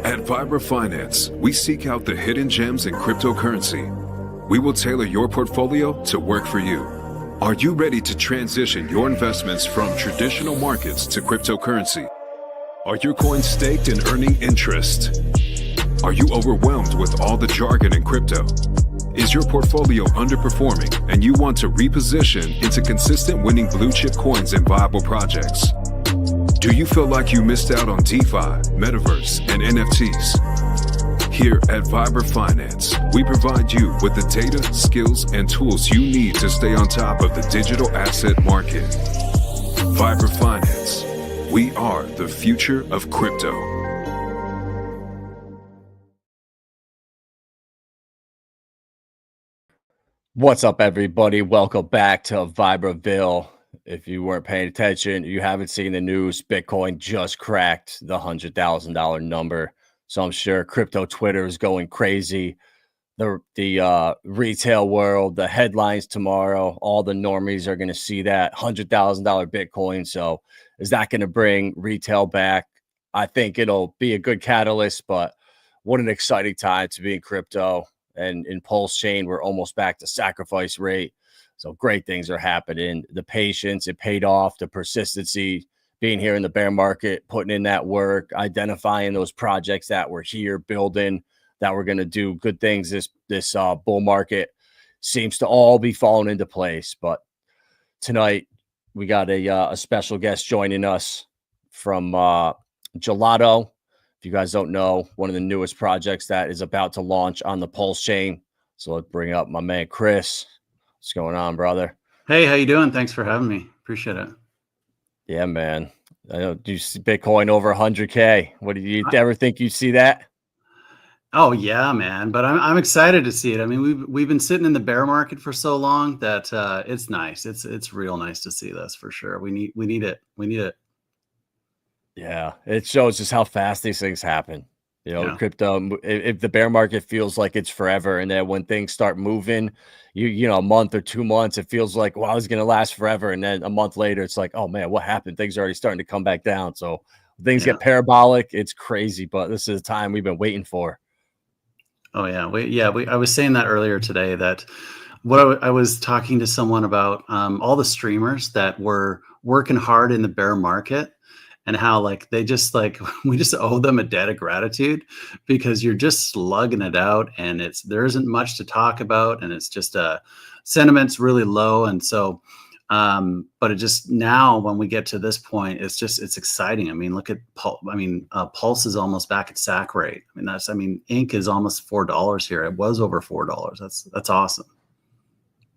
At Vibrafinance, we seek out the hidden gems in cryptocurrency. We will tailor your portfolio to work for you. Are you ready to transition your investments from traditional markets to cryptocurrency? Are your coins staked and earning interest? Are you overwhelmed with all the jargon in crypto? Is your portfolio underperforming and you want to reposition into consistent winning blue chip coins and viable projects? Do you feel like you missed out on DeFi, Metaverse, and NFTs? Here at Vibrafinance, we provide you with the data, skills, and tools you need to stay on top of the digital asset market. Vibrafinance, we are the future of crypto. What's up, everybody? Welcome back to Vibraville. If you weren't paying attention, you haven't seen the news. Bitcoin just cracked the $100,000 number. So I'm sure crypto Twitter is going crazy. The retail world, the headlines tomorrow, all the normies are going to see that $100,000 Bitcoin. So is that going to bring retail back? I think it'll be a good catalyst, but what an exciting time to be in crypto. And in Pulse Chain, we're almost back to sacrifice rate. So great things are happening. The patience, it paid off. The persistency, being here in the bear market, putting in that work, identifying those projects that we're here building, that we're going to do good things this bull market, seems to all be falling into place. But tonight, we got a special guest joining us from Gelato. If you guys don't know, one of the newest projects that is about to launch on the Pulse Chain. So let's bring up my man, Chris. What's going on, brother? Hey, how you doing? Thanks for having me. Appreciate it. Yeah, man. I know you see Bitcoin over 100K. What did you ever think you'd see that? Oh yeah, man. But I'm excited to see it. I mean, we've been sitting in the bear market for so long that it's nice. It's real nice to see this for sure. We need it. We need it. Yeah, it shows just how fast these things happen. Crypto, if the bear market feels like it's forever, and then when things start moving, you know, a month or 2 months, it feels like, wow, it's going to last forever. And then a month later, it's like, oh man, what happened? Things are already starting to come back down. So things get parabolic. It's crazy, but this is the time we've been waiting for. Oh yeah. I was saying that earlier today, that I was talking to someone about all the streamers that were working hard in the bear market, and how like we just owe them a debt of gratitude, because you're just slugging it out and there isn't much to talk about, and it's just sentiment's really low. And so but it just, now when we get to this point, it's exciting. I mean, look at Pulse is almost back at sack rate. I mean, Inc is almost $4 here. It was over $4. That's awesome.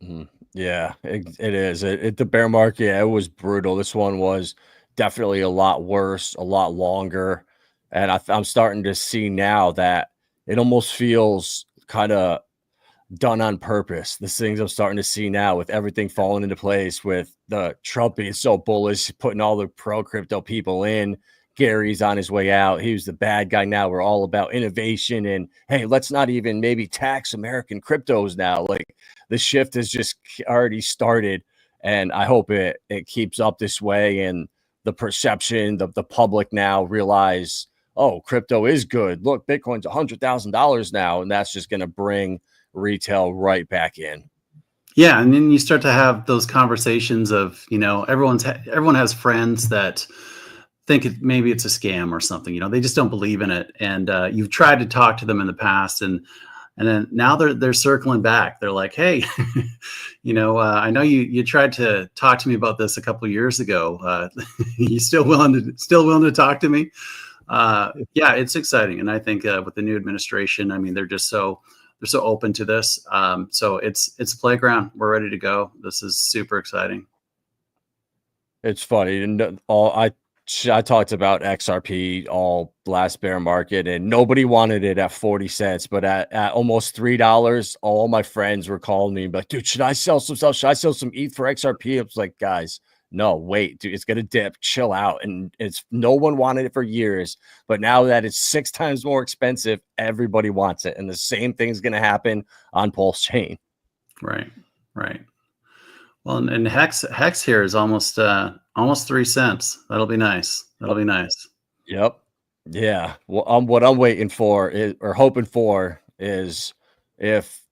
Mm-hmm. Yeah, it is. The bear market, it was brutal. This one was definitely a lot worse, a lot longer. And I'm starting to see now that it almost feels kind of done on purpose. The things I'm starting to see now, with everything falling into place, with the Trump being so bullish, putting all the pro crypto people in. Gary's on his way out. He was the bad guy. Now we're all about innovation, and hey, let's not even maybe tax American cryptos now. Like, the shift has just already started, and I hope it keeps up this way. And the perception, the public now realize, oh, crypto is good. Look, Bitcoin's $100,000 now, and that's just going to bring retail right back in. Yeah, and then you start to have those conversations of, you know, everyone has friends that think maybe it's a scam or something. You know, they just don't believe in it, and you've tried to talk to them in the past, and then now they're circling back. They're like, hey, you know, I know you tried to talk to me about this a couple of years ago. You still willing to talk to me? Yeah, it's exciting, and I think with the new administration, I mean, they're so open to this. So it's a playground. We're ready to go. This is super exciting. It's funny, and I talked about XRP all last bear market, and nobody wanted it at 40 cents, but at almost $3, all my friends were calling me like, dude, should I sell some stuff? Should I sell some ETH for XRP? I was like, guys, no, wait, dude, it's going to dip, chill out. And no one wanted it for years, but now that it's 6 times more expensive, everybody wants it. And the same thing's going to happen on Pulse Chain. Right. Well, and Hex here is almost 3 cents. That'll be nice. Yep. Yeah. Well, what I'm waiting for is, or hoping for is, if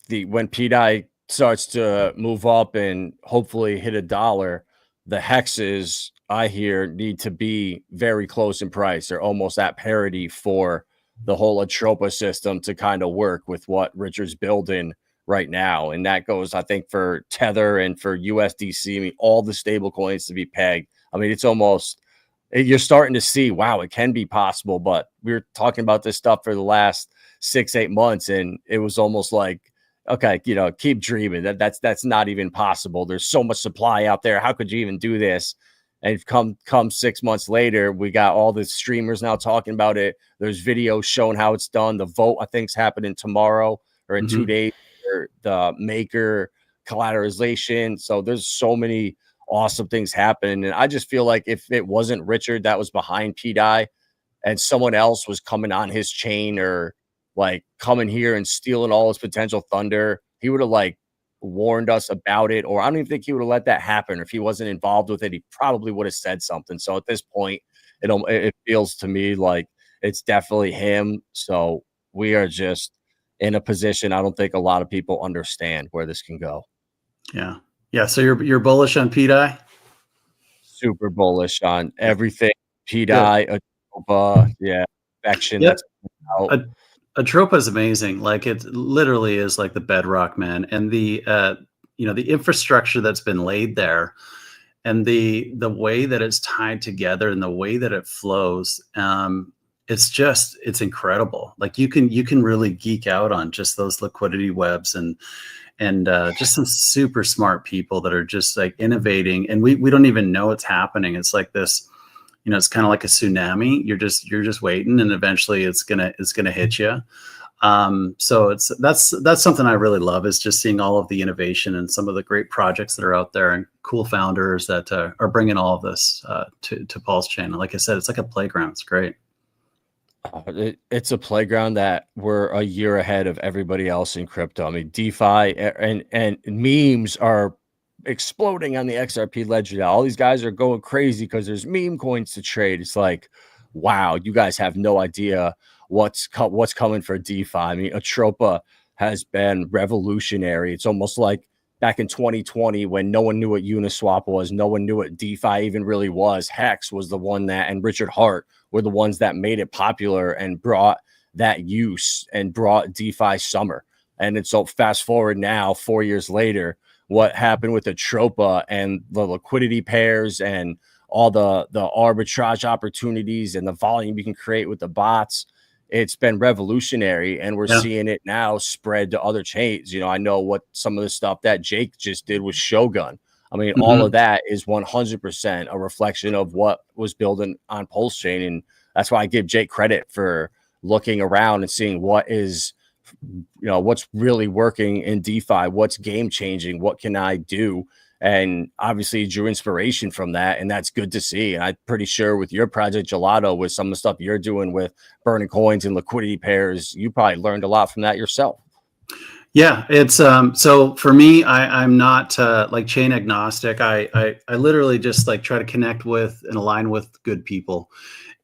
the when PDI starts to move up and hopefully hit $1, the hexes I hear need to be very close in price. They're almost at parity for the whole Atropa system to kind of work with what Richard's building right now. And that goes, I think, for Tether and for USDC. I mean, all the stable coins to be pegged. I mean, it's almost you're starting to see, wow, it can be possible. But we were talking about this stuff for the last 6, 8 months, and it was almost like, okay, keep dreaming. That's not even possible. There's so much supply out there. How could you even do this? And come 6 months later, we got all the streamers now talking about it. There's videos showing how it's done. The vote, I think, is happening tomorrow or in Hmm. 2 days for the maker collateralization. So there's so many awesome things happening. And I just feel like if it wasn't Richard that was behind PDI, and someone else was coming on his chain or like coming here and stealing all his potential thunder, he would have like warned us about it. Or I don't even think he would have let that happen. If he wasn't involved with it, he probably would have said something. So at this point, it feels to me like it's definitely him. So we are just in a position I don't think a lot of people understand where this can go. Yeah. Yeah. So you're bullish on PDI? Super bullish on everything. Good. PDI, Adoba, yeah, Affection Yep. that's out. A Atropa is amazing. Like it literally is like the bedrock, man. And the infrastructure that's been laid there, and the way that it's tied together and the way that it flows, it's incredible. Like you can really geek out on just those liquidity webs, and just some super smart people that are just like innovating, and we don't even know it's happening. It's like this, it's kind of like a tsunami. You're just waiting, and eventually it's gonna hit you. So that's something I really love, is just seeing all of the innovation and some of the great projects that are out there, and cool founders that are bringing all of this to Paul's channel. Like I said, it's like a playground. It's great. It's a playground that we're a year ahead of everybody else in crypto. I mean, DeFi and memes are exploding on the XRP ledger now. All these guys are going crazy because there's meme coins to trade. It's like, wow, you guys have no idea what's coming for DeFi. I mean, Atropa has been revolutionary. It's almost like back in 2020 when no one knew what Uniswap was, no one knew what DeFi even really was. Hex was the one that, and Richard Hart were the ones that made it popular and brought that use and brought DeFi summer. And then so fast forward now, 4 years later, what happened with the Tropa and the liquidity pairs and all the arbitrage opportunities and the volume you can create with the bots. It's been revolutionary, and we're Yeah. seeing it now spread to other chains. I know what some of the stuff that Jake just did with Shogun. I mean, all Hmm. of that is 100% a reflection of what was building on Pulse Chain. And that's why I give Jake credit for looking around and seeing what's really working in DeFi, what's game changing, what can I do? And obviously he drew inspiration from that. And that's good to see. And I'm pretty sure with your project Gelato, with some of the stuff you're doing with burning coins and liquidity pairs, you probably learned a lot from that yourself. Yeah, it's so for me, I'm not like chain agnostic. I literally just like try to connect with and align with good people.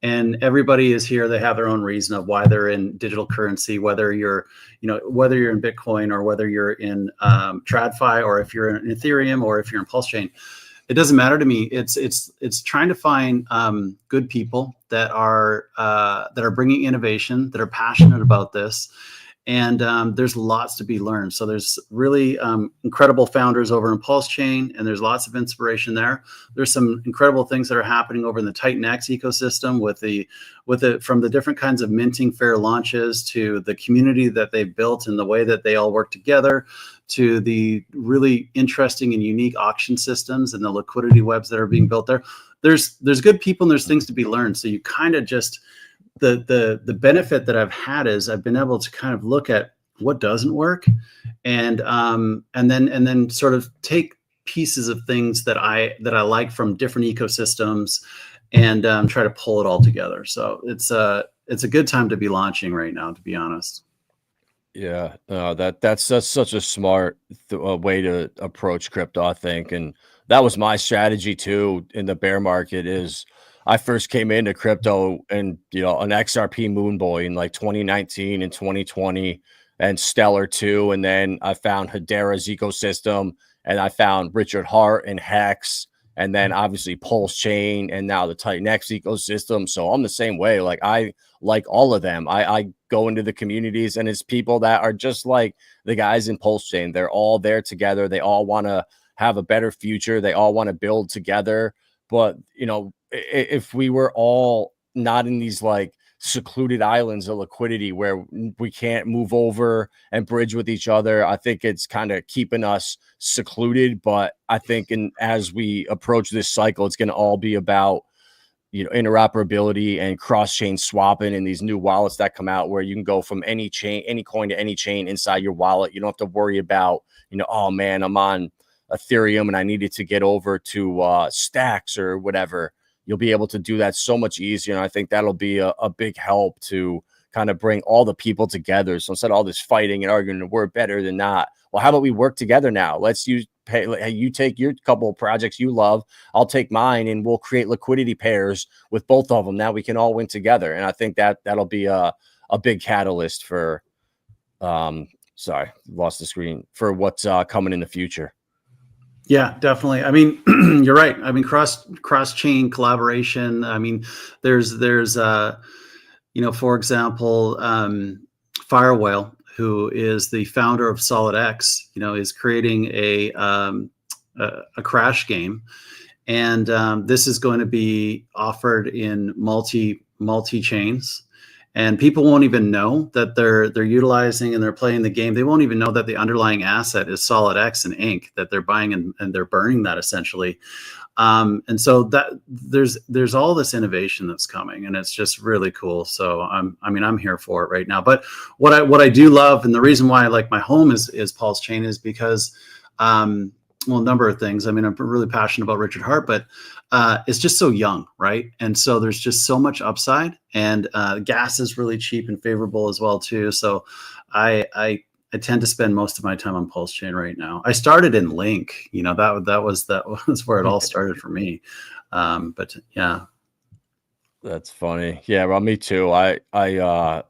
And everybody is here. They have their own reason of why they're in digital currency, whether you're in Bitcoin, or whether you're in TradFi, or if you're in Ethereum, or if you're in Pulse Chain. It doesn't matter to me. It's trying to find good people that are bringing innovation, that are passionate about this. And there's lots to be learned. So there's really incredible founders over in Pulse Chain, and there's lots of inspiration there. There's some incredible things that are happening over in the Titan X ecosystem from the different kinds of minting fair launches, to the community that they've built and the way that they all work together, to the really interesting and unique auction systems and the liquidity webs that are being built there. There's good people, and there's things to be learned. So you kind of just the benefit that I've had is I've been able to kind of look at what doesn't work, and then sort of take pieces of things that I like from different ecosystems, and try to pull it all together. So it's a good time to be launching right now, to be honest. Yeah, that's such a smart way to approach crypto, I think, and that was my strategy too in the bear market. Is I first came into crypto and, an XRP Moon Boy in like 2019 and 2020 and Stellar too. And then I found Hedera's ecosystem and I found Richard Hart and Hex and then obviously Pulse Chain and now the Titan X ecosystem. So I'm the same way. Like I like all of them. I go into the communities and it's people that are just like the guys in Pulse Chain. They're all there together. They all want to have a better future. They all want to build together. But, if we were all not in these like secluded islands of liquidity where we can't move over and bridge with each other, I think it's kind of keeping us secluded. But I think as we approach this cycle, it's going to all be about interoperability and cross-chain swapping and these new wallets that come out where you can go from any chain, any coin to any chain inside your wallet. You don't have to worry about, oh man, I'm on Ethereum and I needed to get over to Stacks or whatever. You'll be able to do that so much easier. And I think that'll be a big help to kind of bring all the people together. So instead of all this fighting and arguing, we're better than not. Well, how about we work together now? Let's you take your couple of projects you love, I'll take mine, and we'll create liquidity pairs with both of them. Now we can all win together. And I think that'll be a big catalyst for, sorry, lost the screen, for what's coming in the future. Yeah, definitely. I mean, you're right. I mean, cross chain collaboration. I mean, there's for example, Firewhale, who is the founder of SolidX, is creating a crash game, and this is going to be offered in multi chains. And people won't even know that they're utilizing and they're playing the game. They won't even know that the underlying asset is SolidX and ink that they're buying and they're burning that essentially. And so that there's all this innovation that's coming, and it's just really cool. So I'm here for it right now. But what I do love, and the reason why I like my home is Pulse Chain, is because a number of things. I mean, I'm really passionate about Richard Hart, but it's just so young, right? And so there's just so much upside, and gas is really cheap and favorable as well too. So I tend to spend most of my time on Pulse Chain right now. I started in Link, that was where it all started for me. But yeah, that's funny. Yeah, well, me too. I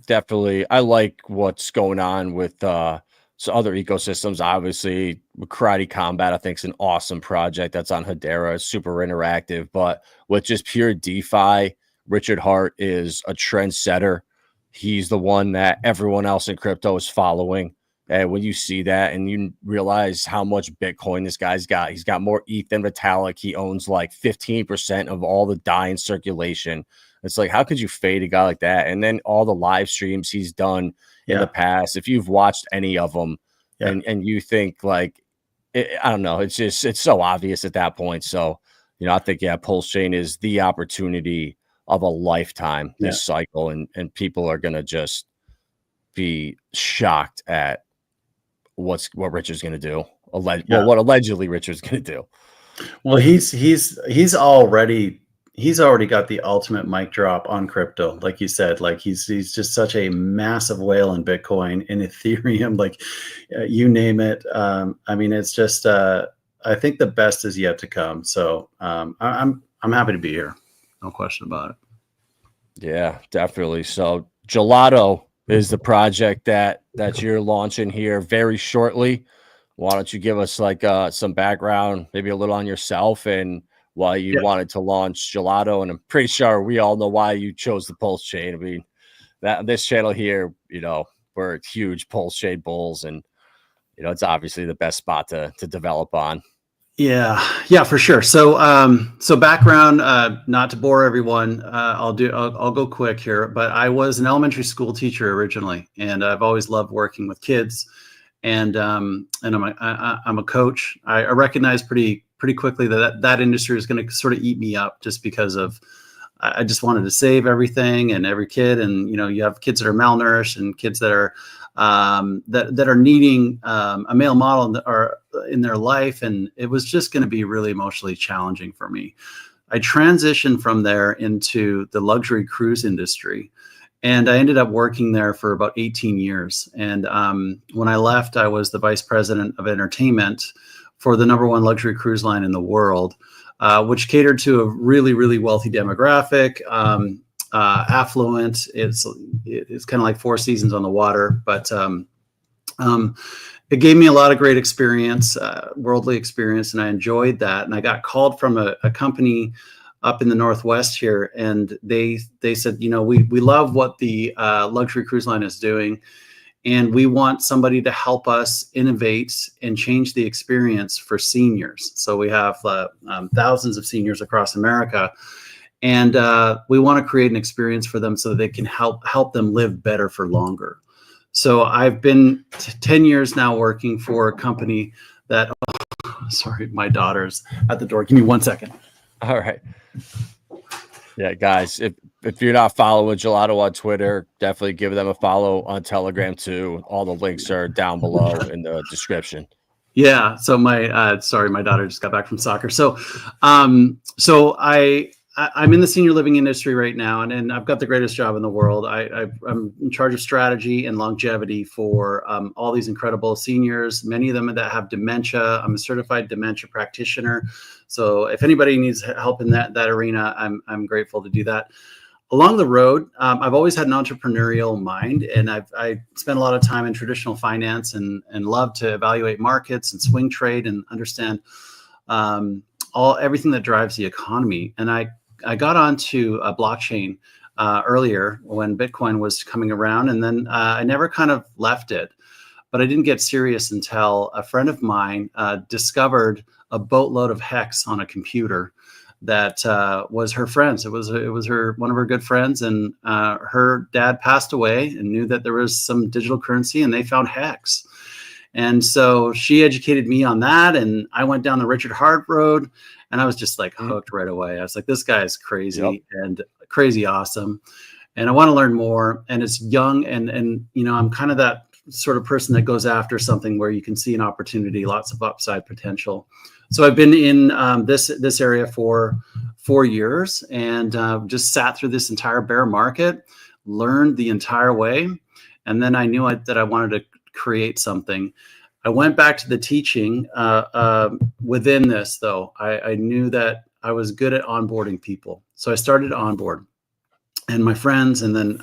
definitely I like what's going on with so other ecosystems. Obviously, Karate Combat, I think, is an awesome project that's on Hedera. It's super interactive, but with just pure DeFi, Richard Hart is a trendsetter. He's the one that everyone else in crypto is following. And when you see that and you realize how much Bitcoin this guy's got, he's got more ETH than Vitalik. He owns like 15% of all the DAI in circulation. It's like, how could you fade a guy like that? And then all the live streams he's done in the past, if you've watched any of them and you think like, I don't know, it's so obvious at that point. So, I think, Pulse Chain is the opportunity of a lifetime this cycle, and people are going to just be shocked at what Richard's going to do. What allegedly Richard's going to do. Well, he's already got the ultimate mic drop on crypto. Like you said, like he's just such a massive whale in Bitcoin, in Ethereum, like you name it. I mean, it's just, I think the best is yet to come. So I'm happy to be here. No question about it. Yeah, definitely. So Gelato is the project that you're launching here very shortly. Why don't you give us like some background, maybe a little on yourself and why you wanted to launch Gelato? And I'm pretty sure we all know why you chose the Pulse Chain. I mean, this channel here, we're huge Pulse Chain bulls, and it's obviously the best spot to develop on. Yeah, for sure. So background, not to bore everyone, I'll go quick here, but I was an elementary school teacher originally, and I've always loved working with kids. And I'm a coach. I recognized pretty quickly that industry is going to sort of eat me up, just because of I just wanted to save everything and every kid. And you have kids that are malnourished and kids that are that are needing a male model in their life, and it was just going to be really emotionally challenging for me. I transitioned from there into the luxury cruise industry. And I ended up working there for about 18 years. And when I left, I was the vice president of entertainment for the #1 luxury cruise line in the world. which catered to a really, really wealthy demographic, affluent. It's kind of like Four Seasons on the water, but it gave me a lot of great experience, worldly experience, and I enjoyed that. And I got called from a company up in the Northwest here, and they said, we love what the luxury cruise line is doing, and we want somebody to help us innovate and change the experience for seniors. So we have thousands of seniors across America, and we want to create an experience for them so that they can help them live better for longer. So I've been 10 years now working for a company that, sorry, my daughter's at the door. Give me 1 second. All right. Yeah, guys, if you're not following Gelato on Twitter, definitely give them a follow on Telegram too. All the links are down below in the description. Yeah. So my daughter just got back from soccer. So I'm in the senior living industry right now, and I've got the greatest job in the world. I'm in charge of strategy and longevity for all these incredible seniors, many of them that have dementia. I'm a certified dementia practitioner. So if anybody needs help in that arena, I'm grateful to do that. Along the road, I've always had an entrepreneurial mind, and I spent a lot of time in traditional finance and love to evaluate markets and swing trade and understand everything that drives the economy. And I got onto a blockchain earlier when Bitcoin was coming around, and then I never kind of left it. But I didn't get serious until a friend of mine discovered a boatload of hex on a computer that was her friend's. It was one of her good friends, and her dad passed away and knew that there was some digital currency, and they found hex. And so she educated me on that, and I went down the Richard Hart road, and I was just like hooked right away. I was like, this guy is crazy and crazy awesome, and I want to learn more. And it's young, and I'm kind of that sort of person that goes after something where you can see an opportunity, lots of upside potential. So I've been in this area for 4 years, and just sat through this entire bear market, learned the entire way, and then I knew that I wanted to create something. I went back to the teaching within this, though. I knew that I was good at onboarding people. So I started onboard, and my friends, and then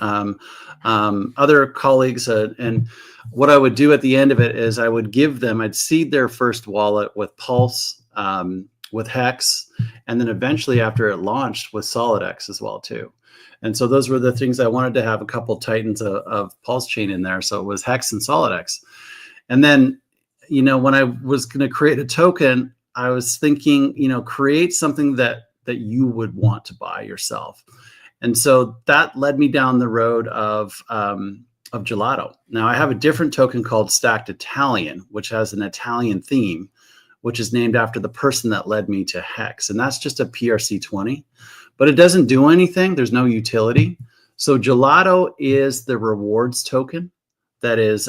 other colleagues. And what I would do at the end of it is I'd seed their first wallet with Pulse, with Hex, and then eventually after it launched with SolidX as well too. And so those were the things I wanted to have a couple titans of Pulse chain in there. So it was Hex and SolidX. And then, when I was going to create a token, I was thinking, create something that you would want to buy yourself. And so that led me down the road of Gelato. Now I have a different token called Stacked Italian, which has an Italian theme, which is named after the person that led me to Hex. And that's just a PRC20, but it doesn't do anything. There's no utility. So Gelato is the rewards token that is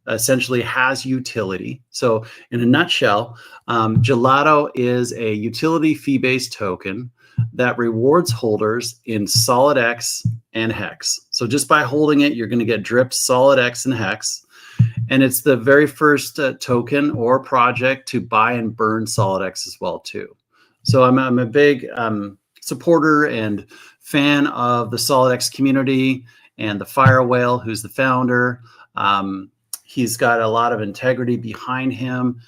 essentially has utility. So in a nutshell, Gelato is a utility fee-based token that rewards holders in SolidX and Hex. So just by holding it, you're going to get dripped SolidX and Hex. And it's the very first token or project to buy and burn SolidX as well too. So I'm a big supporter and fan of the SolidX community and the Fire Whale, who's the founder. He's got a lot of integrity behind him.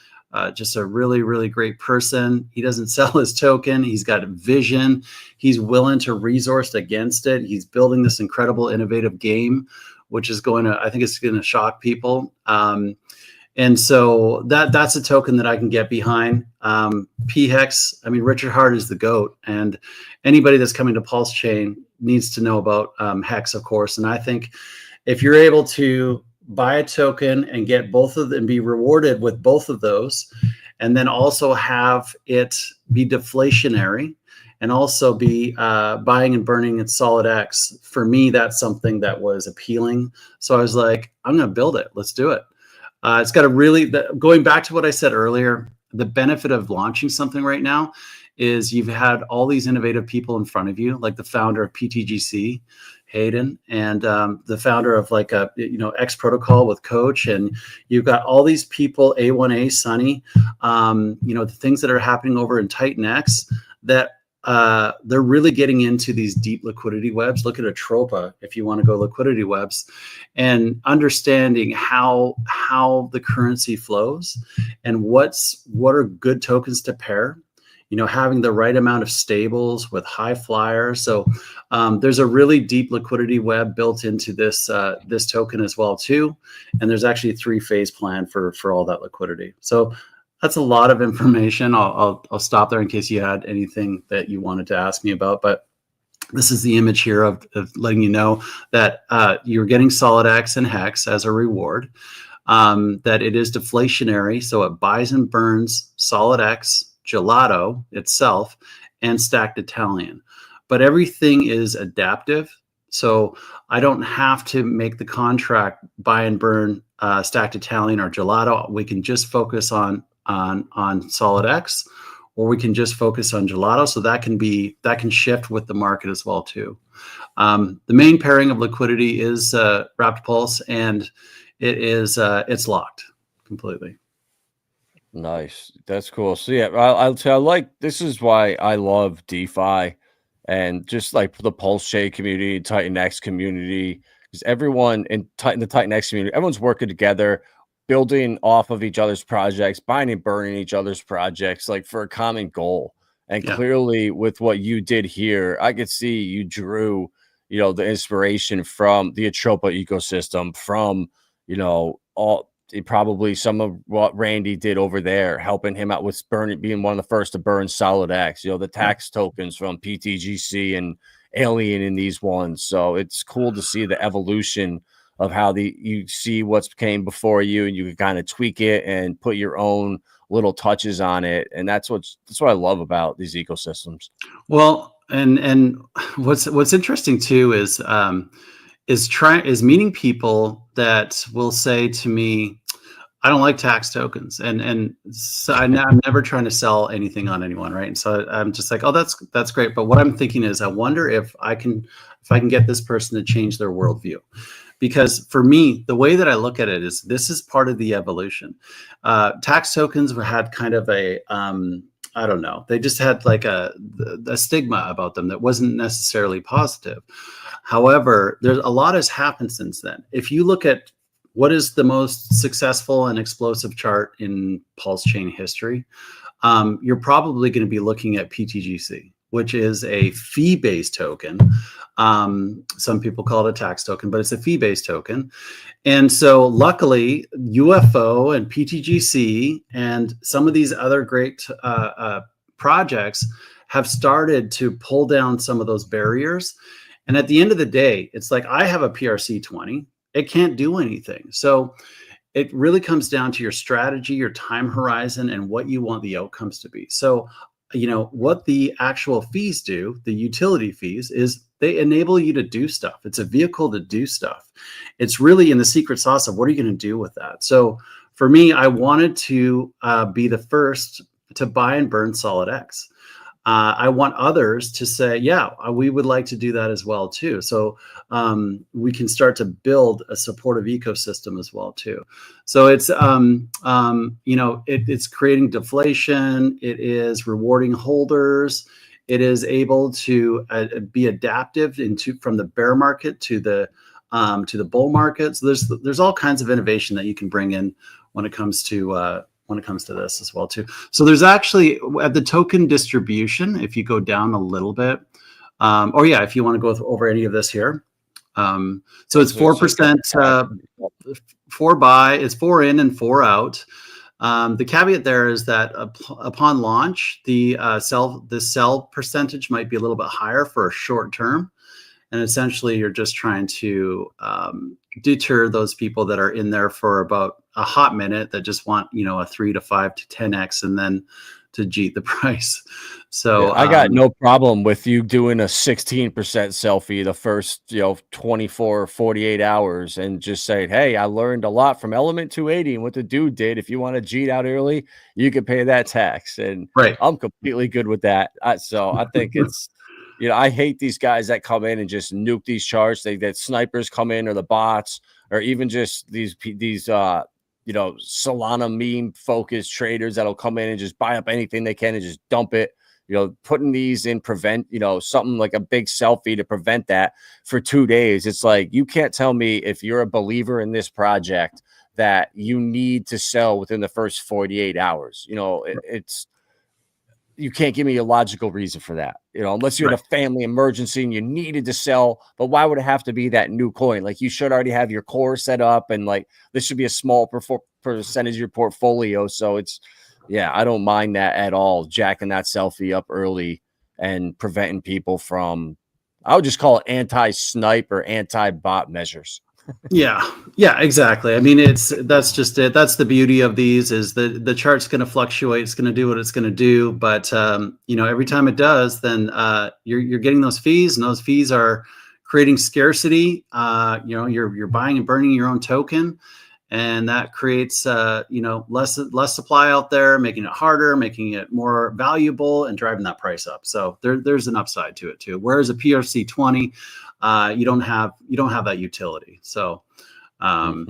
Just a really, really great person. He doesn't sell his token. He's got a vision. He's willing to resource against it. He's building this incredible, innovative game, which is I think it's going to shock people. And so that's a token that I can get behind. PHEX, Richard Hart is the GOAT, and anybody that's coming to Pulse Chain needs to know about Hex, of course. And I think if you're able to buy a token and get both of them, be rewarded with both of those, and then also have it be deflationary and also be buying and burning in SolidX, for me, that's something that was appealing. So I was like, I'm going to build it. Let's do it. It's got going back to what I said earlier, the benefit of launching something right now is you've had all these innovative people in front of you, like the founder of PTGC, Hayden, and the founder of like a X Protocol with Coach, and you've got all these people, A1A, Sunny, the things that are happening over in Titan X that they're really getting into these deep liquidity webs. Look at Atropa if you want to go liquidity webs, and understanding how the currency flows and what are good tokens to pair. Having the right amount of stables with high flyers. So there's a really deep liquidity web built into this token as well too. And there's actually a 3-phase plan for all that liquidity. So that's a lot of information. I'll stop there in case you had anything that you wanted to ask me about. But this is the image here of letting you know that you're getting Solid X and Hex as a reward. That it is deflationary, so it buys and burns Solid X, Gelato itself, and Stacked Italian. But everything is adaptive, so I don't have to make the contract buy and burn Stacked Italian or Gelato. We can just focus on Solid X, or we can just focus on Gelato. So that can shift with the market as well too. The main pairing of liquidity is Wrapped Pulse, and it's locked completely. Nice. That's cool. So yeah, I'll tell like this is why I love DeFi and just like the Pulse Chain community, Titan X community, because everyone in the Titan X community, everyone's working together, building off of each other's projects, buying and burning each other's projects, like for a common goal. And clearly with what you did here, I could see you drew, the inspiration from the Atropa ecosystem, from, probably some of what Randy did over there, helping him out with being one of the first to burn Solid X, the tax tokens from PTGC and Alien in these ones. So it's cool to see the evolution of how you see what's came before you, and you can kind of tweak it and put your own little touches on it. And that's what I love about these ecosystems. Well, and what's interesting too is meeting people that will say to me, I don't like tax tokens, and so I'm never trying to sell anything on anyone, right? And so I'm just like, oh, that's great. But what I'm thinking is, I wonder if I can get this person to change their worldview, because for me, the way that I look at it is this is part of the evolution. Tax tokens had kind of a I don't know, they just had like a stigma about them that wasn't necessarily positive. However, there's a lot has happened since then. If you look at what is the most successful and explosive chart in Pulse Chain history, you're probably going to be looking at PTGC, which is a fee-based token. Some people call it a tax token, but it's a fee-based token. And so luckily, UFO and PTGC and some of these other great projects have started to pull down some of those barriers. And at the end of the day, it's like, I have a PRC20. It can't do anything. So it really comes down to your strategy, your time horizon, and what you want the outcomes to be. So, what the actual fees do, the utility fees, is they enable you to do stuff. It's a vehicle to do stuff. It's really in the secret sauce of what are you going to do with that? So for me, I wanted to be the first to buy and burn Solid X. I want others to say, yeah, we would like to do that as well too. So we can start to build a supportive ecosystem as well too. So it's it's creating deflation. It is rewarding holders. It is able to be adaptive from the bear market to the bull market. So there's all kinds of innovation that you can bring in when it comes to this as well too. So there's actually at the token distribution, if you go down a little bit, if you want to go over any of this here. So it's 4%, 4 buy, it's 4 in and 4 out. The caveat there is that upon launch, the sell percentage might be a little bit higher for a short term. And essentially, you're just trying to deter those people that are in there for about a hot minute that just want, a 3 to 5 to 10x, and then to jeet the price. Yeah, So I got no problem with you doing a 16% selfie the first, 24 or 48 hours and just saying, hey, I learned a lot from Element 280 and what the dude did. If you want to cheat out early, you can pay that tax. And right. I'm completely good with that. So I think it's, I hate these guys that come in and just nuke these charts. That snipers come in, or the bots, or even just these Solana meme focused traders that'll come in and just buy up anything they can and just dump it. Putting these in prevent, something like a big selfie to prevent that for 2 days. It's like, you can't tell me, if you're a believer in this project, that you need to sell within the first 48 hours. You can't give me a logical reason for that, unless you had a family emergency and you needed to sell. But why would it have to be that new coin? Like, you should already have your core set up, and like, this should be a small percentage of your portfolio. So I don't mind that at all. Jacking that selfie up early and preventing people from, I would just call it anti-snipe or anti-bot measures. Yeah, exactly. I mean, that's just it. That's the beauty of these, is the chart's going to fluctuate. It's going to do what it's going to do. But every time it does, then you're getting those fees, and those fees are creating scarcity. You're buying and burning your own token, and that creates less supply out there, making it harder, making it more valuable, and driving that price up. So there's an upside to it too. Whereas a PRC20, you don't have that utility. So yeah.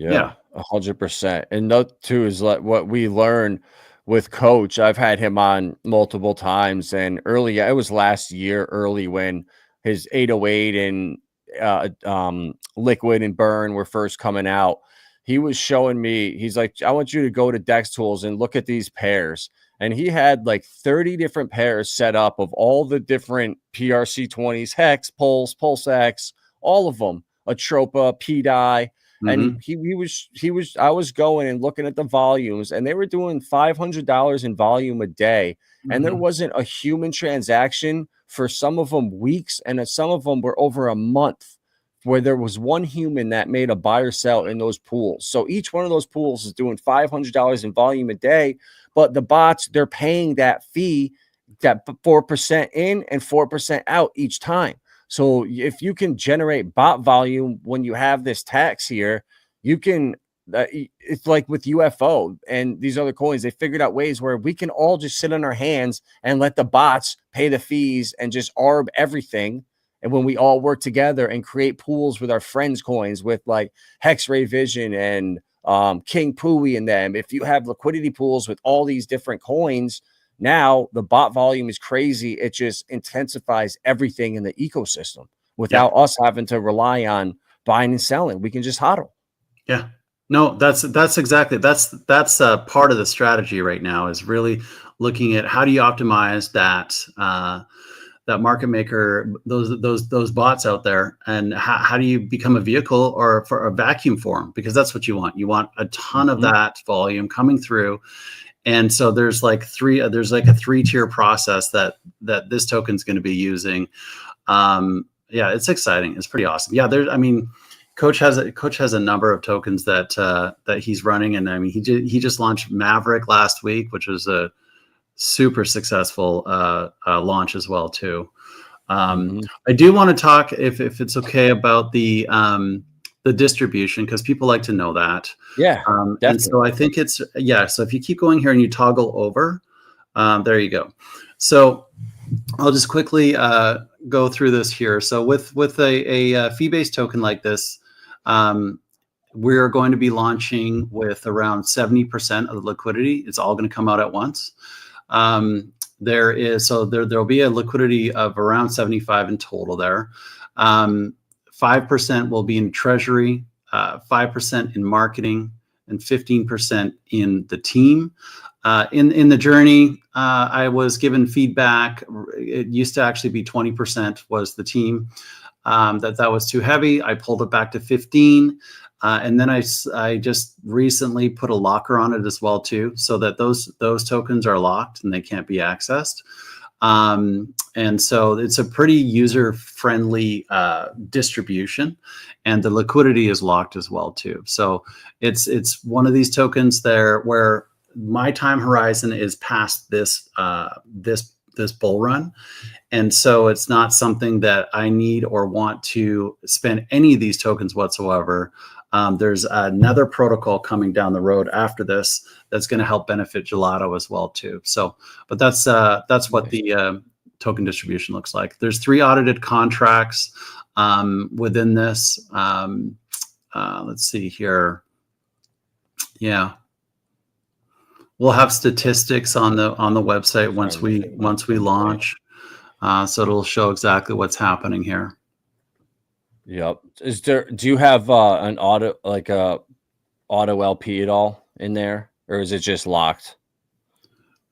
100%. And that too is like what we learn with Coach. I've had him on multiple times, and early, it was last year early, when his 808 and liquid and burn were first coming out. He was showing me, he's like, I want you to go to Dex Tools and look at these pairs. And he had like 30 different pairs set up of all the different PRC20s, Hex, Pulse X, all of them, Atropa, PDI. And I was going and looking at the volumes, and they were doing $500 in volume a day. And there wasn't a human transaction for some of them weeks, and some of them were over a month, where there was one human that made a buy or sell in those pools. So each one of those pools is doing $500 in volume a day, but the bots, they're paying that fee, that 4% in and 4% out each time. So if you can generate bot volume when you have this tax here, you can, it's like with UFO and these other coins, they figured out ways where we can all just sit on our hands and let the bots pay the fees and just arb everything. And when we all work together and create pools with our friends' coins, with like Hex-Ray Vision and King Pooey and them, if you have liquidity pools with all these different coins, now the bot volume is crazy. It just intensifies everything in the ecosystem without us having to rely on buying and selling. We can just hodl. Yeah. No, that's exactly, that's part of the strategy right now, is really looking at how do you optimize that market maker, those bots out there, and how do you become a vehicle or for a vacuum for them? Because that's what you want. You want a ton of that volume coming through. And so there's like a 3-tier process that this token's going to be using. It's exciting. It's pretty awesome. Yeah, Coach has a number of tokens that he's running, and I mean, he just launched Maverick last week, which was a super successful launch as well too. I do want to talk, if it's okay, about the distribution, because people like to know that. And so I think it's, so if you keep going here and you toggle over, there you go. So I'll just quickly go through this here. So with a fee-based token like this, we're going to be launching with around 70% of the liquidity. It's all going to come out at once. There'll be a liquidity of around 75 in total there. 5% will be in treasury, 5% in marketing, and 15% in the team. In the journey, I was given feedback. It used to actually be 20% was the team. That was too heavy. I pulled it back to 15. And then I just recently put a locker on it as well too, so that those tokens are locked and they can't be accessed. And so it's a pretty user-friendly distribution, and the liquidity is locked as well too. So it's one of these tokens there where my time horizon is past this bull run. And so it's not something that I need or want to spend any of these tokens whatsoever. There's another protocol coming down the road after this that's going to help benefit Gelato as well too. So, but that's what the token distribution looks like. There's 3 audited contracts within this. Let's see here. Yeah, we'll have statistics on the website once we launch. So it'll show exactly what's happening here. Yep. Do you have an auto LP at all in there, or is it just locked?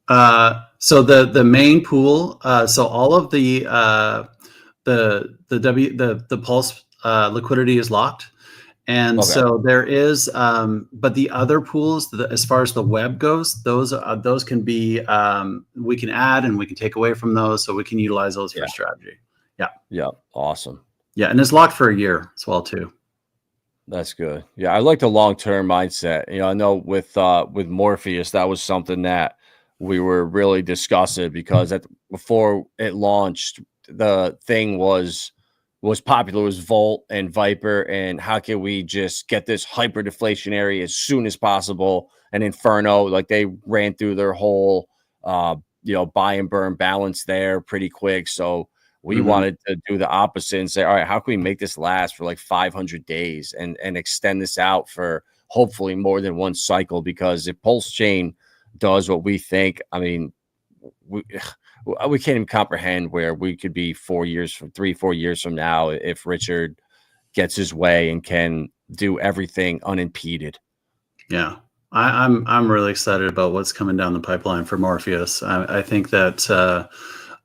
So the main pool, so all of the Pulse liquidity is locked. And Okay. so there is, but the other pools, as far as the web goes, those can be, we can add and we can take away from those, so we can utilize those for strategy. Yeah. Yeah. Awesome. Yeah, and it's locked for a year as well too. That's good. Yeah, I like the long-term mindset. I know with Morpheus, that was something that we were really discussing because before it launched, the thing was popular was Volt and Viper, and how can we just get this hyper deflationary as soon as possible? And Inferno, like they ran through their whole buy and burn balance there pretty quick. So we wanted to do the opposite and say, all right, how can we make this last for like 500 days and extend this out for hopefully more than one cycle? Because if Pulse Chain does what we think, I mean, we can't even comprehend where we could be 4 years from 3-4 years from now if Richard gets his way and can do everything unimpeded. Yeah, I'm really excited about what's coming down the pipeline for Morpheus. I think that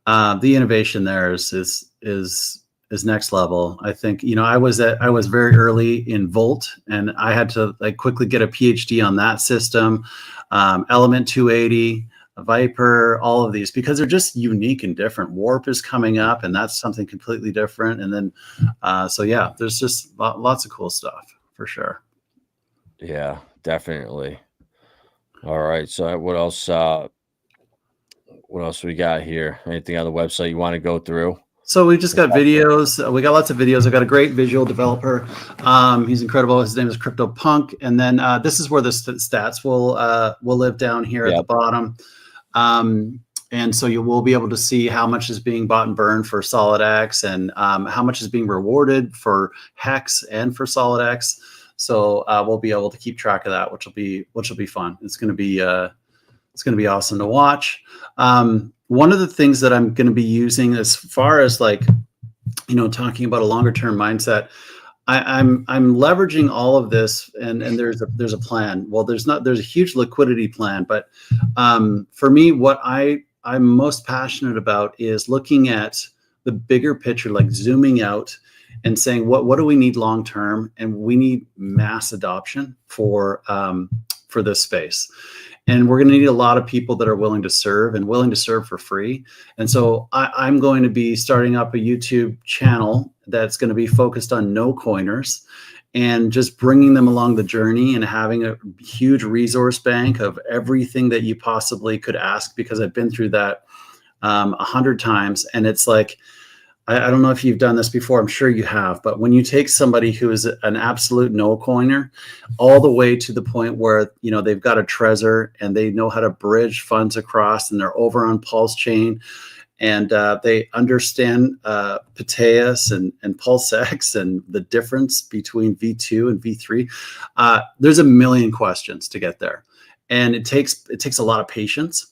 the innovation there is next level. I think, I was very early in Volt, and I had to quickly get a PhD on that system, Element 280, Viper, all of these, because they're just unique and different. Warp is coming up, and that's something completely different. And then, so yeah, there's just lots of cool stuff for sure. Yeah, definitely. All right. So what else we got here? Anything on the website you want to go through? So we just got videos. We got lots of videos. I got a great visual developer. He's incredible. His name is CryptoPunk. And then this is where the stats will live down here at the bottom. And so you will be able to see how much is being bought and burned for SolidX, and how much is being rewarded for Hex and for SolidX. So we'll be able to keep track of that, which will be fun. It's going to be awesome to watch. One of the things that I'm going to be using as far as talking about a longer term mindset, I'm leveraging all of this, and there's a plan. Well, there's a huge liquidity plan, but for me, what I'm most passionate about is looking at the bigger picture, like zooming out and saying what do we need long term, and we need mass adoption for this space. And we're going to need a lot of people that are willing to serve for free. And so I'm going to be starting up a YouTube channel that's going to be focused on no coiners and just bringing them along the journey and having a huge resource bank of everything that you possibly could ask, because I've been through that 100 times. And it's like, I don't know if you've done this before. I'm sure you have. But when you take somebody who is an absolute no coiner all the way to the point where, they've got a Trezor and they know how to bridge funds across, and they're over on Pulse Chain, and they understand Pateus and PulseX and the difference between V2 and V3. There's a million questions to get there. And it takes a lot of patience.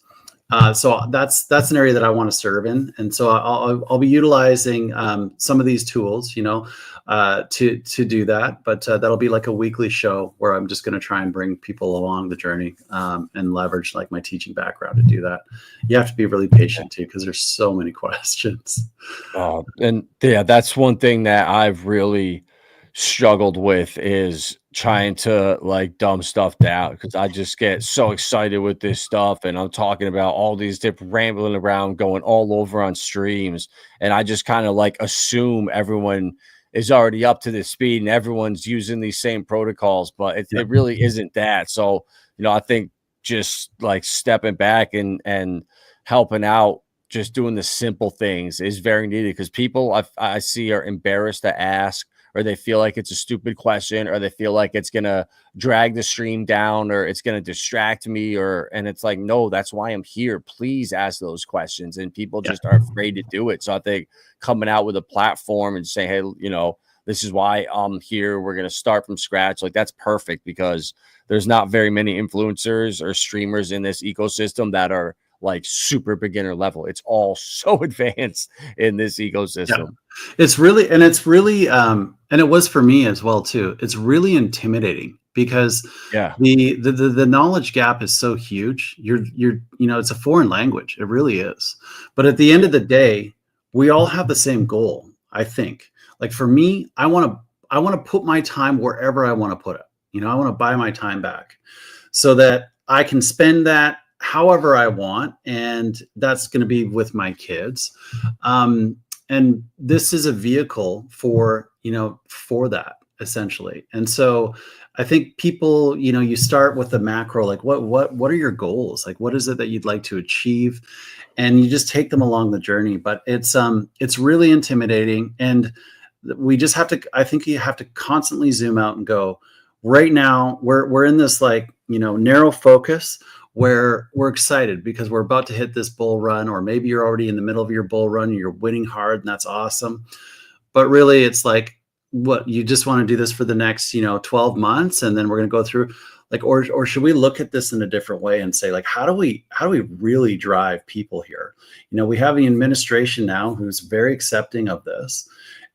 So that's an area that I want to serve in, and so I'll be utilizing some of these tools, to do that. But that'll be like a weekly show where I'm just going to try and bring people along the journey and leverage my teaching background to do that. You have to be really patient too, because there's so many questions. And yeah, that's one thing that I've really struggled with, is trying to dumb stuff down, because I just get so excited with this stuff, and I'm talking about all these different rambling around, going all over on streams, and I just kind of assume everyone is already up to this speed and everyone's using these same protocols, but it really isn't that. So I think just like stepping back and helping out, just doing the simple things is very needed, because people I see are embarrassed to ask, or they feel like it's a stupid question, or they feel like it's gonna drag the stream down, or it's gonna distract me, and it's like, no, that's why I'm here. Please ask those questions, and people Yeah. just are afraid to do it. So I think coming out with a platform and saying, hey, this is why I'm here. We're gonna start from scratch. Like, that's perfect, because there's not very many influencers or streamers in this ecosystem that are like super beginner level. It's all so advanced in this ecosystem. Yeah. It's really, and it was for me as well too. It's really intimidating because Yeah. the knowledge gap is so huge. It's a foreign language. It really is. But at the end of the day, we all have the same goal, I think. Like for me, I want to put my time wherever I want to put it. I want to buy my time back so that I can spend that however I want, and that's going to be with my kids. And this is a vehicle for that, essentially. And so I think people, you start with the macro, like what are your goals? Like, what is it that you'd like to achieve? And you just take them along the journey. But it's really intimidating, and we just have to, I think you have to constantly zoom out and go, right now we're in this like, narrow focus where we're excited because we're about to hit this bull run, or maybe you're already in the middle of your bull run and you're winning hard, and that's awesome. But really it's like, what, you just want to do this for the next, 12 months, and then we're going to go through like, or should we look at this in a different way and say, like, how do we really drive people here? We have an administration now who's very accepting of this.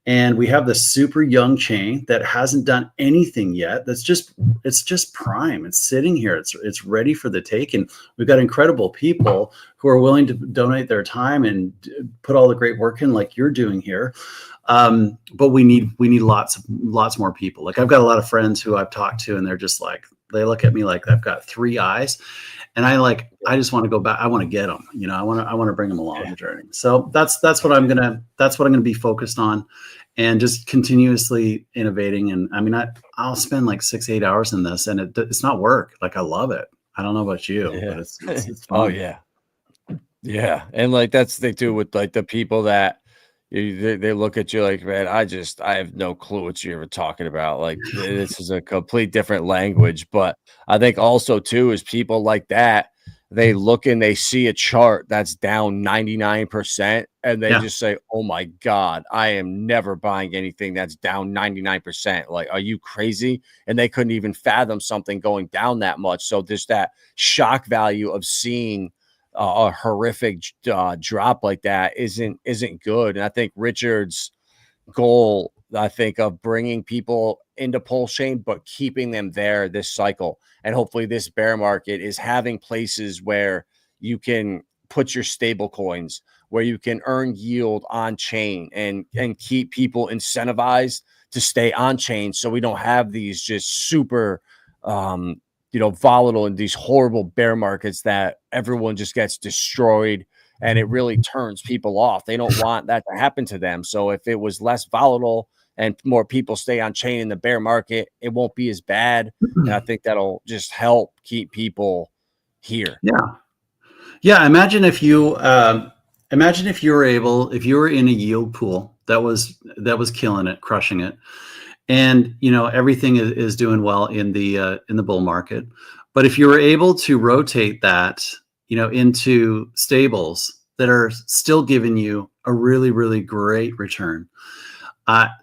And we have this super young chain that hasn't done anything yet. It's just prime. It's sitting here. It's ready for the taking. We've got incredible people who are willing to donate their time and put all the great work in, like you're doing here. But we need lots more people. Like, I've got a lot of friends who I've talked to, and they're just like, they look at me like I've got three eyes. And I just want to go back. I want to get them, I want to bring them along the journey. So that's what I'm going to be focused on, and just continuously innovating. And I mean, I'll spend like 6-8 hours in this, and it's not work. Like, I love it. I don't know about you, but it's fun. Oh yeah. Yeah. And like, that's the thing too, with like the people that they look at you like, man, I have no clue what you're talking about. Like, this is a complete different language. But I think also too is people like that, they look and they see a chart that's down 99%, and they just say, oh my God, I am never buying anything that's down 99%. Like, are you crazy? And they couldn't even fathom something going down that much. So there's that shock value of seeing a horrific drop like that isn't good. And I think Richard's goal, I think, of bringing people into pulse chain, but keeping them there this cycle, and hopefully this bear market, is having places where you can put your stable coins, where you can earn yield on chain, and keep people incentivized to stay on chain, so we don't have these just super volatile and these horrible bear markets that everyone just gets destroyed, and it really turns people off. They don't want that to happen to them. So if it was less volatile and more people stay on chain in the bear market, it won't be as bad. And I think that'll just help keep people here. Yeah. Imagine if you were in a yield pool that was killing it, crushing it. And everything is doing well in the bull market. But if you were able to rotate that, into stables that are still giving you a really, really great return,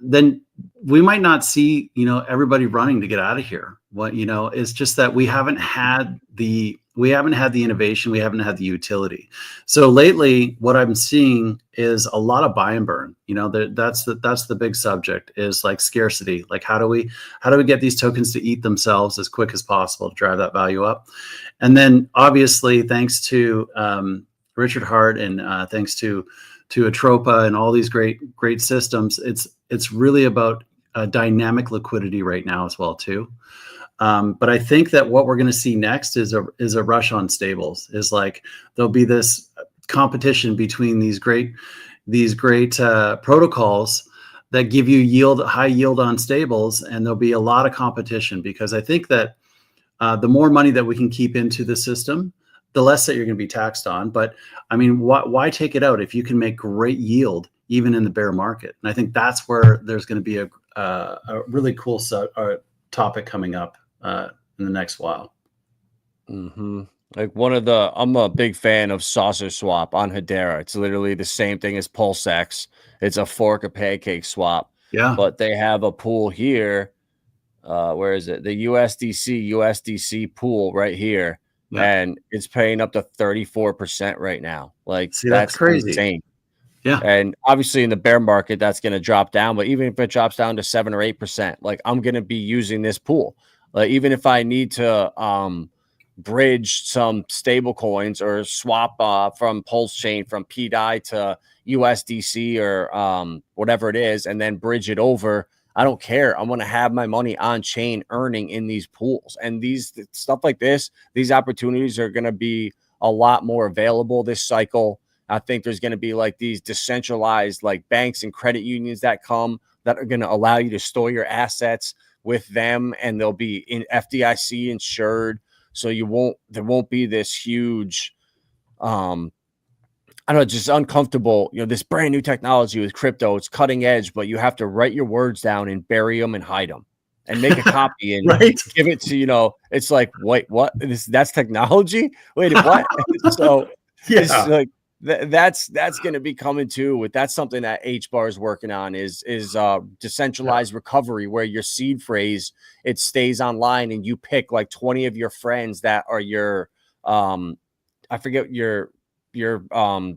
then we might not see everybody running to get out of here. It's just that we haven't had the innovation, we haven't had the utility. So lately, what I'm seeing is a lot of buy and burn. That's the big subject, is like scarcity. Like, how do we get these tokens to eat themselves as quick as possible to drive that value up? And then obviously, thanks to Richard Hart, and thanks to Atropa and all these great systems, it's really about dynamic liquidity right now as well too. But I think that what we're going to see next is a rush on stables. Is like, there'll be this competition between these great protocols that give you high yield on stables, and there'll be a lot of competition, because I think that the more money that we can keep into the system, the less that you're going to be taxed on. But I mean, why take it out if you can make great yield even in the bear market? And I think that's where there's going to be a really cool topic coming up in the next while. Mm-hmm. Like I'm a big fan of Saucer Swap on Hedera. It's literally the same thing as PulseX. It's a fork of pancake swap, Yeah. but they have a pool here. Where is it? The USDC pool right here. Yeah. And it's paying up to 34% right now. Like See, that's that's crazy. insane. Yeah. And obviously in the bear market, that's going to drop down. But even if it drops down to 7 or 8%, like I'm going to be using this pool. Like even if I need to bridge some stable coins or swap from Pulse Chain from PDI to USDC or whatever it is, and then bridge it over, I don't care. I'm going to have my money on chain earning in these pools. And these stuff like this, these opportunities are going to be a lot more available this cycle. I think there's going to be like these decentralized like banks and credit unions that come that are going to allow you to store your assets with them, and they'll be in FDIC insured. So there won't be this huge, I don't know, just uncomfortable, this brand new technology with crypto. It's cutting edge, but you have to write your words down and bury them and hide them and make a copy and Right. give it to, it's like, wait, what? That's technology? Wait, what? So it's like, that's going to be coming too. That's something that HBAR is working on is decentralized recovery, where your seed phrase, it stays online and you pick like 20 of your friends that are your, I forget your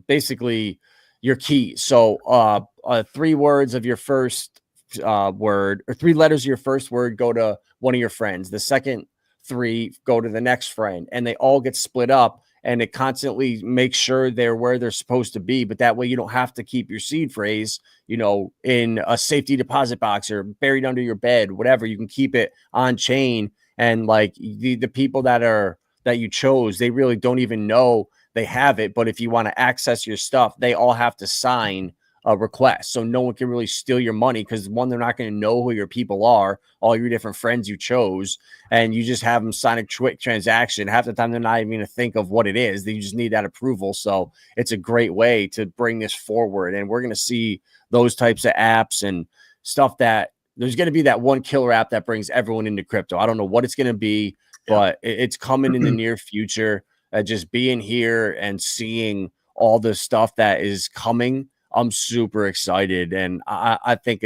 basically your key. So 3 words of your first word, or 3 letters of your first word go to one of your friends. The second 3 go to the next friend, and they all get split up, and it constantly makes sure they're where they're supposed to be. But that way you don't have to keep your seed phrase, in a safety deposit box or buried under your bed, whatever. You can keep it on chain. And like the people that you chose, they really don't even know they have it. But if you want to access your stuff, they all have to sign a request. So no one can really steal your money, because one, they're not going to know who your people are, all your different friends you chose, and you just have them sign a quick transaction. Half the time they're not even going to think of what it is. They just need that approval. So it's a great way to bring this forward. And we're going to see those types of apps and stuff. That there's going to be that one killer app that brings everyone into crypto. I don't know what it's going to be, but it's coming in the near future. Just being here and seeing all the stuff that is coming, I'm super excited. And I think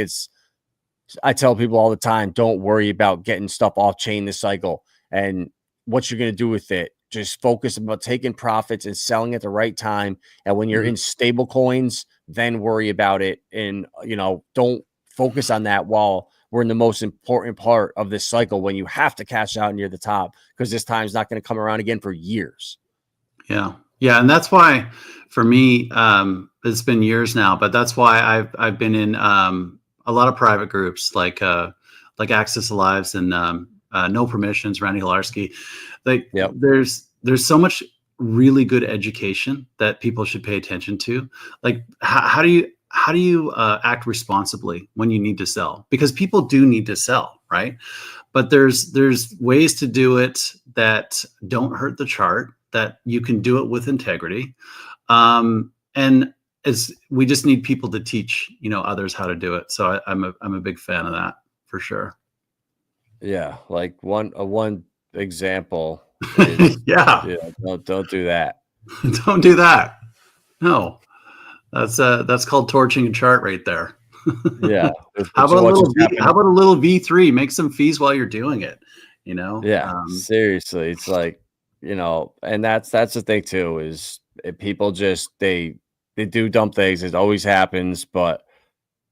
I tell people all the time, don't worry about getting stuff off chain this cycle and what you're going to do with it. Just focus about taking profits and selling at the right time. And when you're in stable coins, then worry about it. And, don't focus on that while we're in the most important part of this cycle, when you have to cash out near the top, because this time is not going to come around again for years. Yeah. Yeah. And that's why for me, it's been years now, but that's why I've been in a lot of private groups like Access Lives and No Permissions, Randy Hilarski. Like there's so much really good education that people should pay attention to. Like how do you act responsibly when you need to sell? Because people do need to sell, right? But there's ways to do it that don't hurt the chart, that you can do it with integrity. And as we just need people to teach, others how to do it. So I'm a big fan of that for sure. Yeah. Like one example is, don't do that. Don't do that. No, that's called torching a chart right there. Yeah. How about a little V3? Make some fees while you're doing it. Yeah. Seriously. It's like, and that's the thing too, is people just, they do dumb things. It always happens, but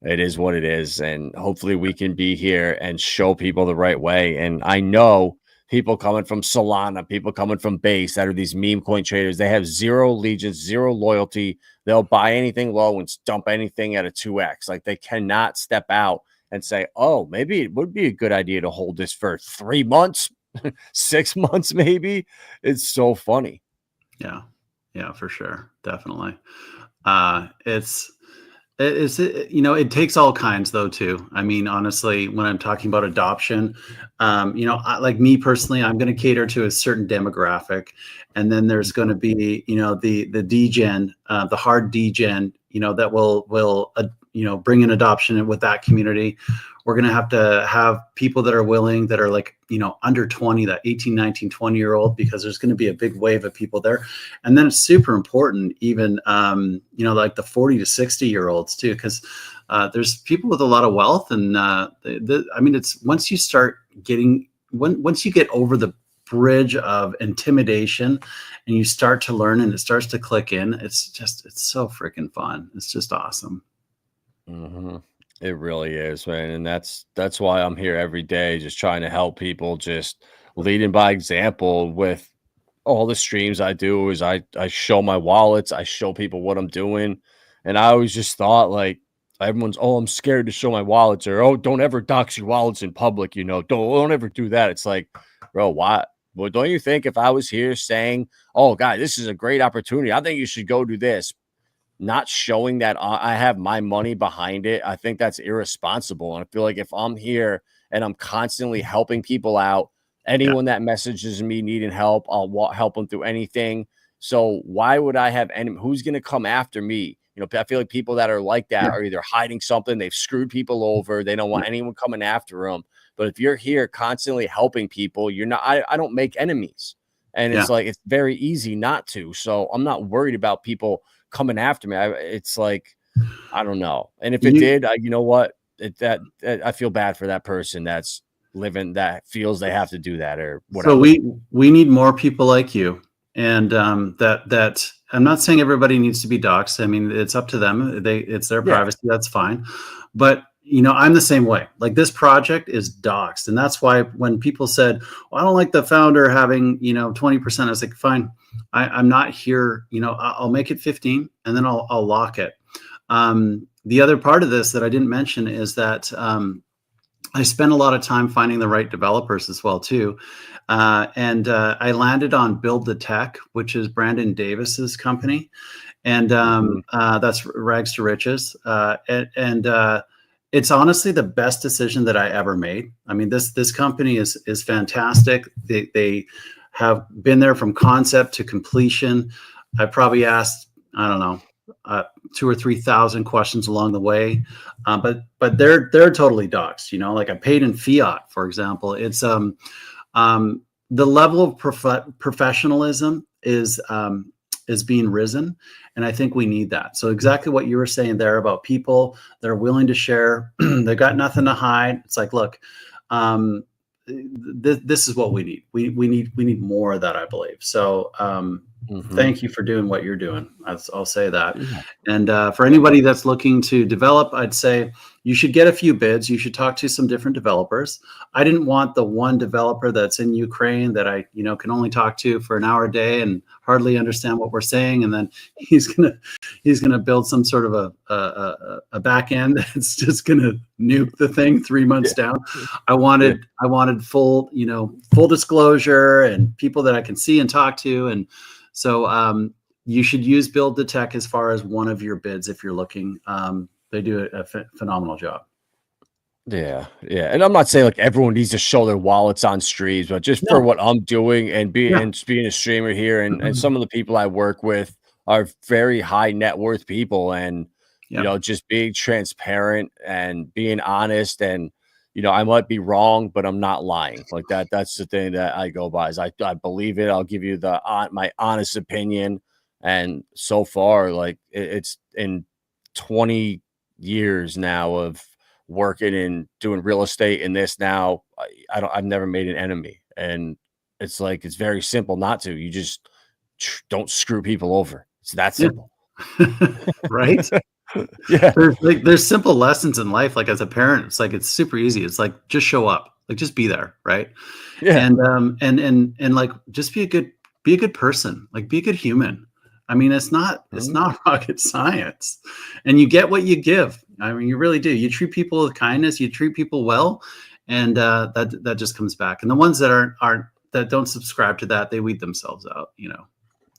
it is what it is. And hopefully we can be here and show people the right way. And I know people coming from Solana, people coming from Base, that are these meme coin traders, they have zero allegiance, zero loyalty. They'll buy anything low and dump anything at a 2x. Like they cannot step out and say, oh, maybe it would be a good idea to hold this for 3 months, 6 months, maybe. It's so funny. Yeah, for sure. Definitely. It's It takes all kinds though too. I mean, honestly, when I'm talking about adoption, like me personally, I'm going to cater to a certain demographic, and then there's going to be, the degen, the hard degen, that will bring in adoption with that community. We're going to have people that are willing, that are like, under 20, that 18, 19, 20-year-old, because there's going to be a big wave of people there. And then it's super important, even, like the 40 to 60-year-olds too, because there's people with a lot of wealth. And it's once you start once you get over the bridge of intimidation and you start to learn and it starts to click in, it's so freaking fun. It's just awesome. Mhm. It really is, man, and that's why I'm here every day, just trying to help people, just leading by example with all the streams I do. Is I show my wallets, I show people what I'm doing, and I always just thought like everyone's, oh, I'm scared to show my wallets, or oh, don't ever dox your wallets in public, don't ever do that. It's like, bro, why? Well, don't you think if I was here saying, oh, guy, this is a great opportunity, I think you should go do this, not showing that I have my money behind it, I think that's irresponsible. And I feel like if I'm here and I'm constantly helping people out, Yeah. anyone that messages me needing help, I'll help them through anything. So why would I have any? Who's going to come after me? I feel like people that are like that Yeah. are either hiding something, they've screwed people over, they don't want Yeah. anyone coming after them. But if you're here constantly helping people, you're not. I don't make enemies, and Yeah. it's like it's very easy not to. So I'm not worried about people coming after me. It's like, I don't know. And if it You, did, you know what? That I feel bad for that person that's living, that feels they have to do that or so whatever. we need more people like you. And that I'm not saying everybody needs to be doxxed. I mean, it's up to them. It's their Yeah. privacy. That's fine. But I'm the same way. Like, this project is doxxed, and that's why when people said, "Well, I don't like the founder having 20%," I was like, "Fine, I'm not here. I'll make it 15, and then I'll lock it." The other part of this that I didn't mention is that I spent a lot of time finding the right developers as well too. And I landed on Build the Tech, which is Brandon Davis's company, and Mhm. that's Rags to Riches. And it's honestly the best decision that I ever made. I mean, this company is fantastic. They have been there from concept to completion. I probably asked, I don't know, 2 or 3 thousand questions along the way, but they're totally doxed. Like, I paid in fiat, for example. It's the level of professionalism is being risen, and I think we need that. So exactly what you were saying there about people that are willing to share, they got nothing to hide. It's like, look, this is what we need. We need more of that, I believe. So Mhm. thank you for doing what you're doing. I'll say that. Yeah. And for anybody that's looking to develop, I'd say you should get a few bids. You should talk to some different developers. I didn't want the one developer that's in Ukraine that I can only talk to for an hour a day and hardly understand what we're saying, and then he's gonna build some sort of a back end that's just gonna nuke the thing 3 months Yeah. down. Yeah. I wanted full disclosure and people that I can see and talk to. And so you should use Build the Tech as far as one of your bids if you're looking. They do a phenomenal job. Yeah, yeah, and I'm not saying like everyone needs to show their wallets on streams, but just for No, what I'm doing and yeah, being a streamer here, and some of the people I work with are very high net worth people, and yeah, just being transparent and being honest, and I might be wrong, but I'm not lying. Like that. That's the thing that I go by. Is I believe it. I'll give you my honest opinion, and so far, like it's in 20 years now of working and doing real estate in this now, I've never made an enemy. And it's like, it's very simple not to. You just don't screw people over. It's that yeah. simple. Right. Yeah. There's simple lessons in life. Like, as a parent, it's like, it's super easy. It's like, just show up, like, just be there, right? Yeah. And like, just be a good person, like, be a good human. I mean, it's Mhm. not rocket science, and you get what you give. I mean, you really do. You treat people with kindness, you treat people well, and that just comes back. And the ones that aren't that don't subscribe to that, they weed themselves out.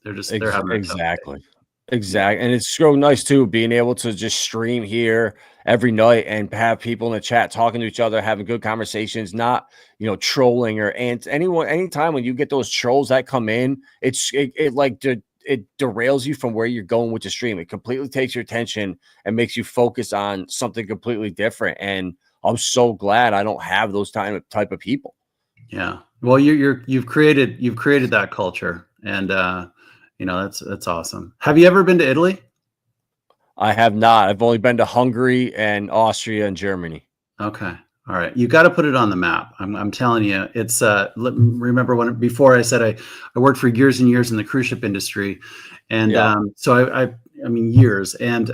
They're having a tough day. Exactly. Exactly, and it's so nice too being able to just stream here every night and have people in the chat talking to each other, having good conversations, not trolling or anyone. Anytime when you get those trolls that come in, it derails you from where you're going with the stream. It completely takes your attention and makes you focus on something completely different. And I'm so glad I don't have those type of people. Yeah. Well, you've created that culture, and that's awesome. Have you ever been to Italy? I have not. I've only been to Hungary and Austria and Germany. Okay. All right. You got to put it on the map. I'm telling you, it's remember before I said I worked for years and years in the cruise ship industry. And Yeah. so I mean, years. And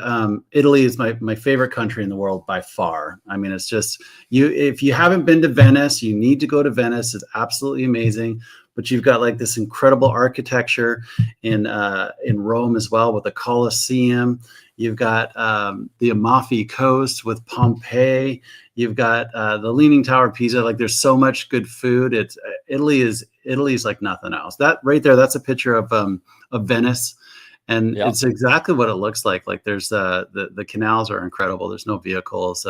Italy is my favorite country in the world by far. I mean, it's just if you haven't been to Venice, you need to go to Venice. It's absolutely amazing. But you've got like this incredible architecture in Rome as well, with the Colosseum. You've got the Amalfi Coast with Pompeii. You've got the Leaning Tower of Pisa. Like, there's so much good food. It's Italy's like nothing else. That right there, that's a picture of Venice, and Yep. it's exactly what it looks like. Like, there's the canals are incredible. There's no vehicles.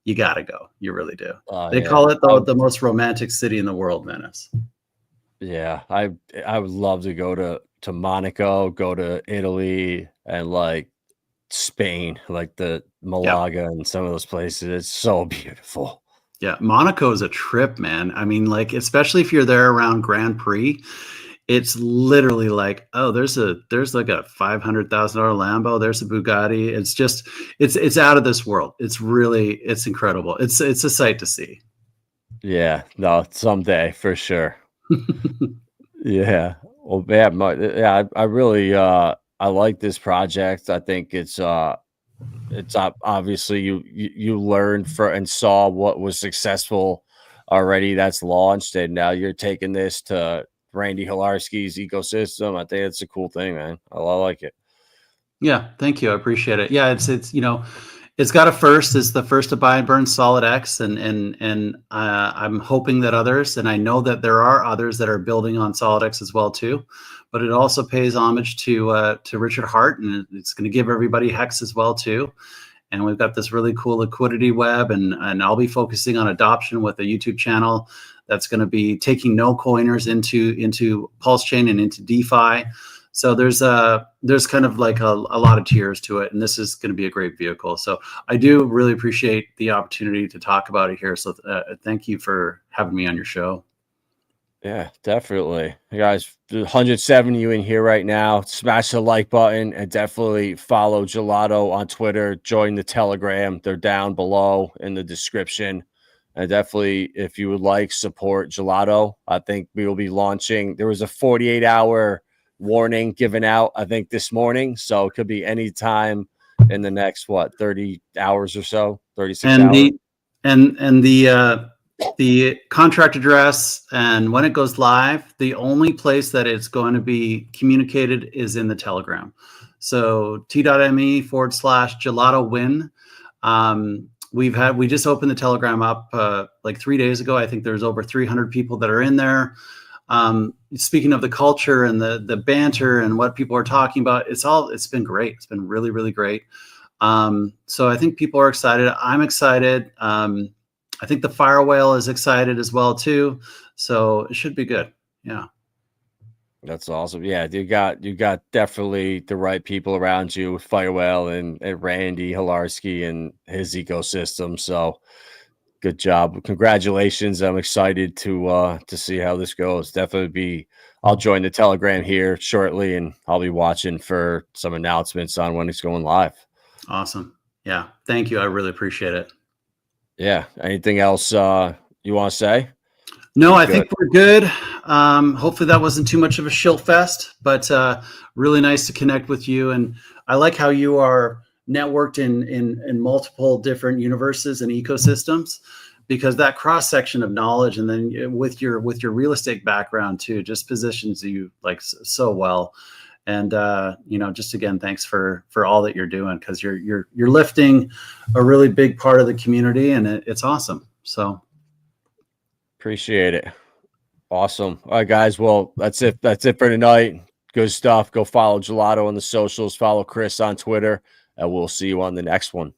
You got to go. You really do. They call it the most romantic city in the world, Venice. Yeah, I would love to go to Monaco, go to Italy, and like Spain, like the Malaga and some of those places. It's so beautiful. Yeah, Monaco is a trip, man. I mean, like, especially if you're there around Grand Prix, it's literally like, oh, there's like a $500,000 Lambo, there's a Bugatti. It's just it's out of this world. It's incredible. It's a sight to see. Yeah, no, someday for sure. Yeah. Well, man, I really I like this project. I think it's obviously you learned and saw what was successful already that's launched, and now you're taking this to Randy Hilarski's ecosystem. I think it's a cool thing, man. I like it. Yeah, thank you. I appreciate it. Yeah, it's it's got a first. It's the first to buy and burn Solid X, and I'm hoping that others, and I know that there are others that are building on Solid X as well too. But it also pays homage to Richard Hart, and it's going to give everybody Hex as well too. And we've got this really cool liquidity web, and I'll be focusing on adoption with a YouTube channel that's going to be taking no coiners into Pulse Chain and into DeFi. So there's kind of like a lot of tiers to it, and this is going to be a great vehicle. So I do really appreciate the opportunity to talk about it here. So thank you for having me on your show. Yeah, definitely. You guys, 170 you in here right now. Smash the like button and definitely follow Gelato on Twitter. Join the Telegram. They're down below in the description. And definitely, if you would like, support Gelato. I think we will be launching. There was a 48-hour warning given out, I think, this morning. So it could be any time in the next, 30 hours or so, 36 hours. The contract address, and when it goes live, the only place that it's going to be communicated is in the Telegram. So t.me/Gelato.win. We just opened the Telegram up like 3 days ago. I think there's over 300 people that are in there. Speaking of the culture and the banter and what people are talking about, it's been great. It's been really, really great. So I think people are excited. I'm excited. I think the Fire Whale is excited as well too. So it should be good. Yeah. That's awesome. Yeah, you got definitely the right people around you with Fire Whale and Randy Hilarski and his ecosystem. So good job. Congratulations. I'm excited to see how this goes. I'll join the Telegram here shortly, and I'll be watching for some announcements on when it's going live. Awesome. Yeah. Thank you. I really appreciate it. Yeah. Anything else you want to say? No, I think we're good. Hopefully that wasn't too much of a shill fest, but really nice to connect with you. And I like how you are networked in multiple different universes and ecosystems, because that cross section of knowledge, and then with your real estate background too, just positions you like so well. And just again, thanks for all that you're doing, because you're lifting a really big part of the community, and it's awesome. So appreciate it. Awesome. All right, guys. Well, that's it for tonight. Good stuff. Go follow Gelato on the socials. Follow Chris on Twitter, and we'll see you on the next one.